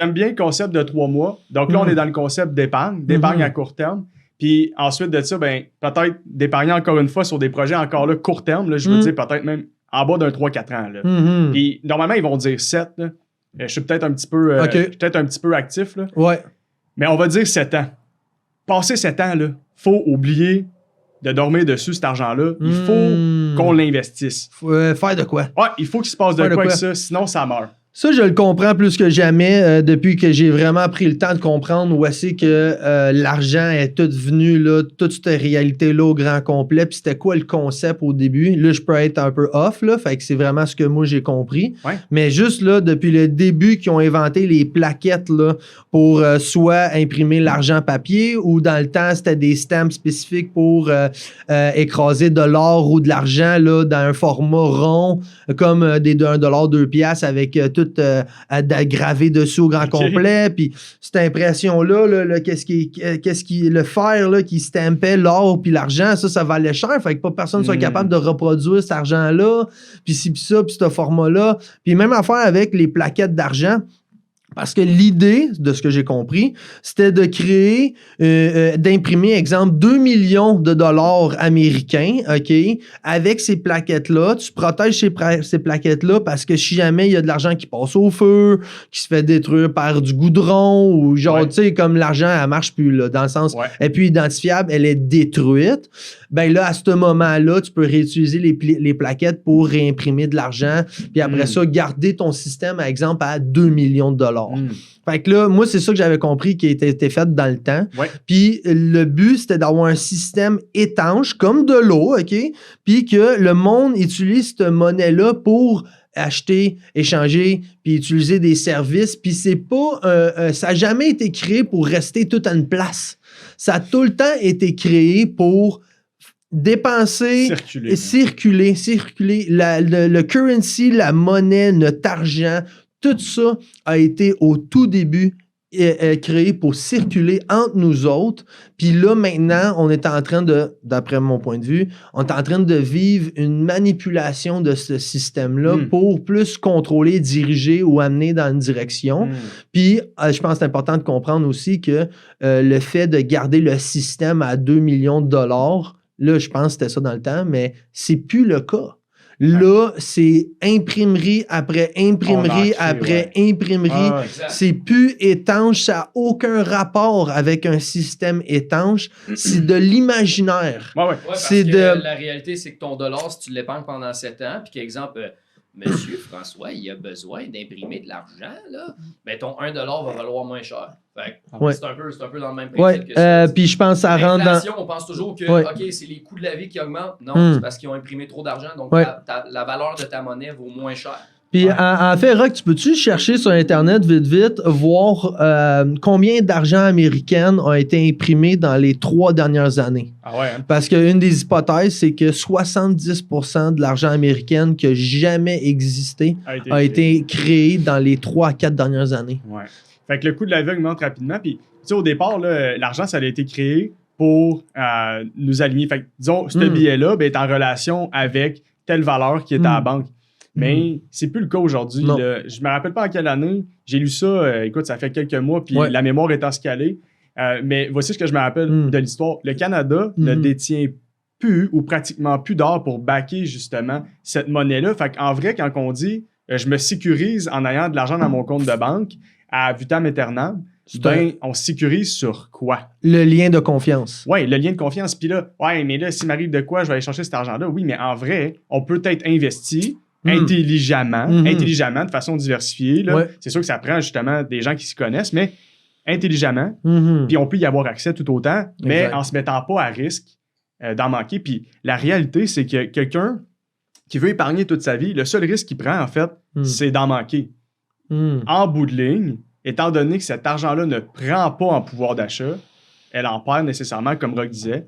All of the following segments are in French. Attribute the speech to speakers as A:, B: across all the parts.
A: j'aime bien le concept de 3 mois. Donc là, on est dans le concept d'épargne à court terme. Puis ensuite de ça, ben peut-être d'épargner encore une fois sur des projets encore là court terme. Là, je veux dire peut-être même en bas d'un 3-4 ans. Là. Puis normalement, ils vont dire 7. Là. Je suis peut-être un petit peu, actif. Là.
B: Ouais.
A: Mais on va dire 7 ans. Passé 7 ans, il faut oublier de dormir dessus cet argent-là. Il faut qu'on l'investisse.
B: Faire de quoi?
A: Ouais, il faut qu'il se passe de quoi avec ça, sinon ça meurt.
B: Ça, je le comprends plus que jamais depuis que j'ai vraiment pris le temps de comprendre où c'est que l'argent est tout venu, là, toute cette réalité-là au grand complet. Puis c'était quoi le concept au début? Là, je peux être un peu off, là, fait que c'est vraiment ce que moi j'ai compris.
A: Ouais.
B: Mais juste là, depuis le début qu'ils ont inventé les plaquettes là, pour soit imprimer l'argent papier ou dans le temps, c'était des stamps spécifiques pour écraser de l'or ou de l'argent là, dans un format rond, comme des 1$, 2$ avec tout gravé dessus au grand complet. Puis cette impression-là, qu'est-ce qui le fer là, qui stampait l'or puis l'argent, ça valait cher. Fait que pas personne soit capable de reproduire cet argent-là. Puis ci, puis ça, puis ce format-là. Puis même affaire avec les plaquettes d'argent. Parce que l'idée, de ce que j'ai compris, c'était de créer, d'imprimer, exemple, 2 millions de dollars américains, OK, avec ces plaquettes-là. Tu protèges ces plaquettes-là parce que si jamais il y a de l'argent qui passe au feu, qui se fait détruire par du goudron ou genre, tu sais, comme l'argent, elle marche plus, là, dans le sens, elle est plus identifiable, elle est détruite. Ben là, à ce moment-là, tu peux réutiliser les plaquettes pour réimprimer de l'argent, puis après ça, garder ton système, par exemple, à 2 millions de dollars. Fait que là, moi, c'est ça que j'avais compris qui était fait dans le temps. Puis le but, c'était d'avoir un système étanche, comme de l'eau, OK? Puis que le monde utilise cette monnaie-là pour acheter, échanger, puis utiliser des services. Puis c'est pas... ça n'a jamais été créé pour rester tout à une place. Ça a tout le temps été créé pour dépenser, circuler. Le currency, la monnaie, notre argent, tout ça a été au tout début créé pour circuler entre nous autres. Puis là, maintenant, on est en train de, d'après mon point de vue, on est en train de vivre une manipulation de ce système-là pour plus contrôler, diriger ou amener dans une direction. Puis, je pense que c'est important de comprendre aussi que le fait de garder le système à 2 millions de dollars, là, je pense que c'était ça dans le temps, mais c'est plus le cas. Là, c'est imprimerie après imprimerie après imprimerie. C'est plus étanche. Ça n'a aucun rapport avec un système étanche. C'est de l'imaginaire.
C: C'est la réalité, c'est que ton dollar, si tu l'épargnes pendant 7 ans, puis qu'exemple... Monsieur François, il a besoin d'imprimer de l'argent, là. Ben, ton 1$ va valoir moins cher. Fait c'est un peu dans le même principe que ça.
B: Puis je pense que ça rentre dans...
C: On pense toujours que, OK, c'est les coûts de la vie qui augmentent. Non, c'est parce qu'ils ont imprimé trop d'argent, donc la valeur de ta monnaie vaut moins cher.
B: Puis en fait, Rock, tu peux-tu chercher sur Internet vite, voir combien d'argent américain a été imprimé dans les 3 dernières années? Parce qu'une des hypothèses, c'est que 70% de l'argent américain qui a jamais existé a été créé dans les 3 à 4 dernières années.
A: Fait que le coût de la vie augmente rapidement. Puis, tu sais, au départ, là, l'argent, ça a été créé pour nous aligner. Fait que, disons, ce billet-là est en relation avec telle valeur qui est à la banque. Mais c'est plus le cas aujourd'hui. Je me rappelle pas en quelle année. J'ai lu ça, écoute, ça fait quelques mois, puis la mémoire est escalée. Mais voici ce que je me rappelle de l'histoire. Le Canada ne détient plus ou pratiquement plus d'or pour backer justement cette monnaie-là. Fait qu'en vrai, quand on dit je me sécurise en ayant de l'argent dans mon compte de banque à vitam aeternam, on sécurise sur quoi?
B: Le lien de confiance.
A: Oui, le lien de confiance. Puis là, mais là, s'il m'arrive de quoi, je vais aller chercher cet argent-là. Oui, mais en vrai, on peut être investi intelligemment, de façon diversifiée. C'est sûr que ça prend justement des gens qui s'y connaissent, mais intelligemment. Puis on peut y avoir accès tout autant, mais en se mettant pas à risque d'en manquer. Puis la réalité, c'est que quelqu'un qui veut épargner toute sa vie, le seul risque qu'il prend, en fait, c'est d'en manquer. En bout de ligne, étant donné que cet argent-là ne prend pas en pouvoir d'achat, elle en perd nécessairement, comme Rock disait.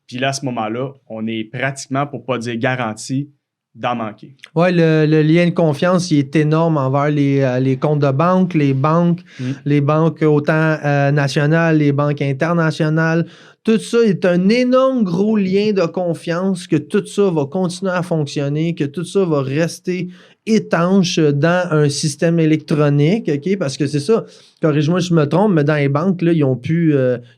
A: Puis là, à ce moment-là, on est pratiquement, pour pas dire garanti, d'en manquer.
B: Oui, le lien de confiance, il est énorme envers les comptes de banque, les banques autant nationales, les banques internationales. Tout ça est un énorme gros lien de confiance que tout ça va continuer à fonctionner, que tout ça va rester étanche dans un système électronique, OK? Parce que c'est ça, corrige-moi si je me trompe, mais dans les banques, là, ils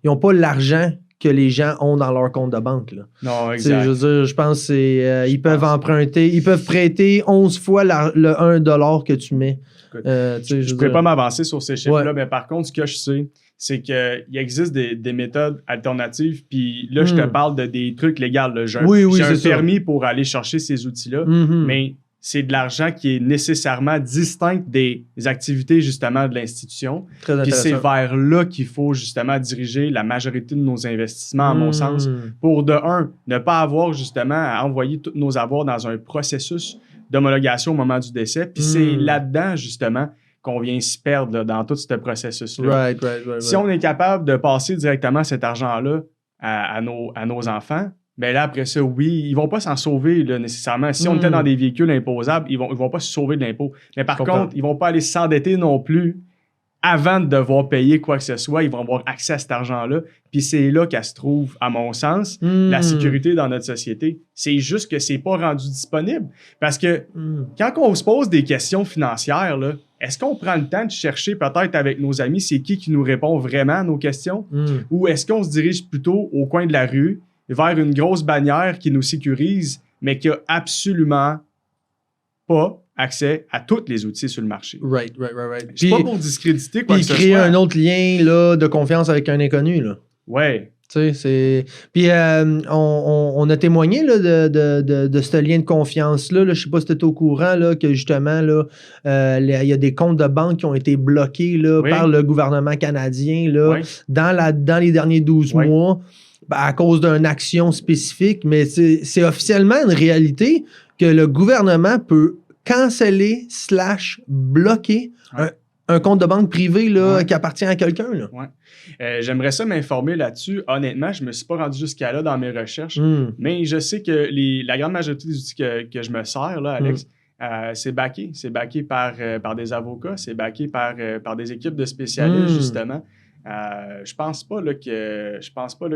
B: n'ont pas l'argent que les gens ont dans leur compte de banque. Là.
A: Non, exact.
B: Je veux dire, je pense que ils peuvent emprunter, ils peuvent prêter 11 fois le 1$ que tu mets.
A: Je ne pourrais pas m'avancer sur ces chiffres-là, mais par contre, ce que je sais, c'est qu'il existe des méthodes alternatives. Puis là, je te parle de des trucs légaux. Là. J'ai un permis pour aller chercher ces outils-là, mais c'est de l'argent qui est nécessairement distinct des activités, justement, de l'institution. Puis c'est vers là qu'il faut, justement, diriger la majorité de nos investissements, à mon sens, pour, de un, ne pas avoir, justement, à envoyer tous nos avoirs dans un processus d'homologation au moment du décès. Puis c'est là-dedans, justement, qu'on vient s'y perdre là, dans tout ce processus-là.
B: Right.
A: Si on est capable de passer directement cet argent-là à nos enfants, bien là, après ça, oui, ils ne vont pas s'en sauver là, nécessairement. Si on était dans des véhicules imposables, ils vont pas se sauver de l'impôt. Mais par contre, ils ne vont pas aller s'endetter non plus avant de devoir payer quoi que ce soit. Ils vont avoir accès à cet argent-là. Puis c'est là qu'elle se trouve, à mon sens, la sécurité dans notre société. C'est juste que c'est pas rendu disponible. Parce que quand on se pose des questions financières, là, est-ce qu'on prend le temps de chercher peut-être avec nos amis c'est qui nous répond vraiment à nos questions? Ou est-ce qu'on se dirige plutôt au coin de la rue vers une grosse bannière qui nous sécurise, mais qui a absolument pas accès à tous les outils sur le marché.
B: Right.
A: C'est pas pour discréditer quoi que ce soit.
B: Puis créer un autre lien là, de confiance avec un inconnu. Là.
A: Ouais.
B: Tu sais, c'est... Puis on a témoigné là, de ce lien de confiance-là. Là. Je sais pas si tu es au courant là, que justement, là, il y a des comptes de banque qui ont été bloqués là, par le gouvernement canadien là, dans les derniers 12 mois à cause d'une action spécifique. Mais c'est officiellement une réalité que le gouvernement peut canceller / bloquer un compte de banque privé là, qui appartient à quelqu'un. Là.
A: J'aimerais ça m'informer là-dessus. Honnêtement, je ne me suis pas rendu jusqu'à là dans mes recherches, mais je sais que la grande majorité des outils que je me sers, là, Alex, c'est backé. C'est backé par des avocats, c'est backé par des équipes de spécialistes, justement. Je pense pas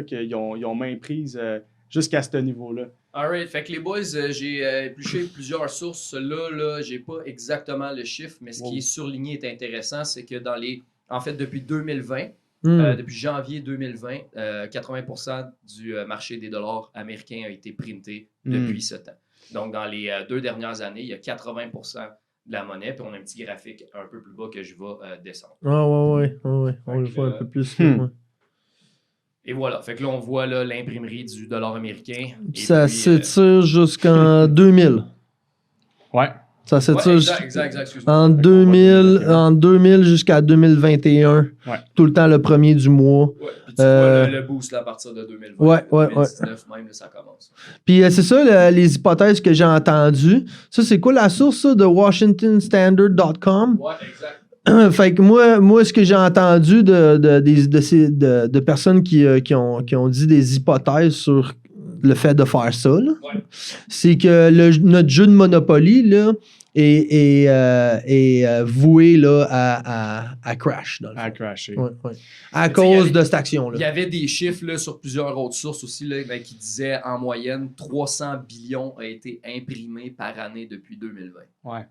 A: qu'ils ont main prise jusqu'à ce niveau-là.
C: Alright, fait que les boys, j'ai épluché plusieurs sources. Là, j'ai pas exactement le chiffre, mais ce qui est surligné est intéressant, c'est que depuis 2020, depuis janvier 2020, 80% du marché des dollars américains a été printé depuis ce temps. Donc, dans les 2 dernières années, il y a 80% de la monnaie, puis on a un petit graphique un peu plus bas que je vais descendre.
B: Ouais. On le voit un peu plus.
C: Et voilà. Fait que là, on voit là, l'imprimerie du dollar américain.
B: Ça s'étire jusqu'en 2000.
A: Ouais.
B: Ça s'étire
C: exact.
B: en 2000 jusqu'à 2021. Tout le temps le premier du mois.
C: Ouais. Puis tu vois le boost là, à partir de 2020. 2019 même, là, ça commence.
B: Puis c'est ça, les hypothèses que j'ai entendues. Ça, c'est quoi la source ça, de WashingtonStandard.com?
C: Ouais, exact.
B: Fait que moi, ce que j'ai entendu de personnes qui ont dit des hypothèses sur le fait de faire ça, là, c'est que notre jeu de Monopoly là, est voué là, à crash. Dans le
A: à crasher.
B: À cause de cette action-là.
C: Il y avait des chiffres là, sur plusieurs autres sources aussi là, qui disaient en moyenne 300 billions a été imprimés par année depuis 2020.
A: Ouais.